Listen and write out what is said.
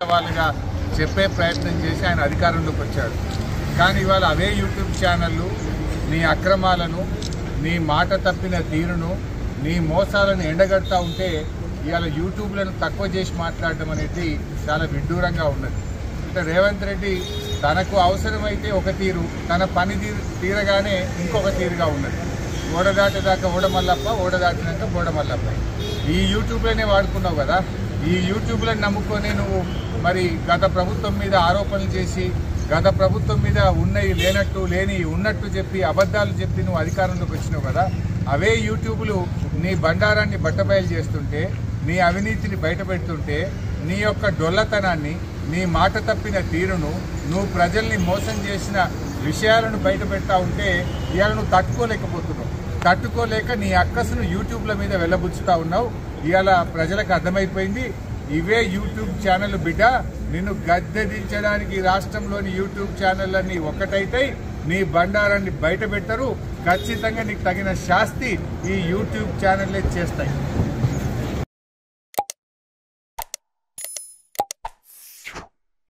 వాళ్ళగా చెప్పే ప్రయత్నం చేసి ఆయన అధికారంలోకి వచ్చాడు. కానీ ఇవాళ అవే యూట్యూబ్ ఛానళ్ళు నీ అక్రమాలను, నీ మాట తప్పిన తీరును, నీ మోసాలను ఎండగడతా ఉంటే ఇవాళ యూట్యూబ్లను తక్కువ చేసి మాట్లాడడం అనేది చాలా విడ్డూరంగా ఉన్నది. అంటే రేవంత్ రెడ్డి తనకు అవసరమైతే ఒక తీరు, తన పని తీరగానే ఇంకొక తీరుగా ఉన్నది. ఓడదాటేదాకా ఓడమల్లప్ప, ఓడదాటినాక బోడమల్లప్ప. ఈ యూట్యూబ్లోనే వాడుకున్నావు కదా. ఈ యూట్యూబ్లను నమ్ముకొని నువ్వు మరి గత ప్రభుత్వం మీద ఆరోపణలు చేసి, గత ప్రభుత్వం మీద ఉన్నవి లేనట్టు, లేని ఉన్నట్టు చెప్పి, అబద్ధాలు చెప్పి నువ్వు అధికారంలోకి వచ్చినావు కదా. అవే యూట్యూబ్లు నీ బండారాన్ని బట్టబయలు చేస్తుంటే, నీ అవినీతిని బయటపెడుతుంటే, నీ యొక్క డొల్లతనాన్ని, నీ మాట తప్పిన తీరును, నువ్వు ప్రజల్ని మోసం చేసిన విషయాలను బయట పెడతా ఉంటే ఇవాళ నువ్వు తట్టుకోలేకపోతున్నావు. తట్టుకోలేక నీ అక్కసును యూట్యూబ్ల మీద వెళ్ళబుచ్చుతా ఉన్నావు. ఇవాళ ప్రజలకు అర్థమైపోయింది, ఇవే యూట్యూబ్ ఛానల్ బిడ్డ నిన్ను గద్దెదించడానికి రాష్ట్రంలోని యూట్యూబ్ ఛానళ్ళన్నీ ఒక్కటైతే నీ బండారాన్ని బయట పెట్టరు. ఖచ్చితంగా నీకు తగిన శాస్తి ఈ యూట్యూబ్ ఛానళ్ళే చేస్తాయి.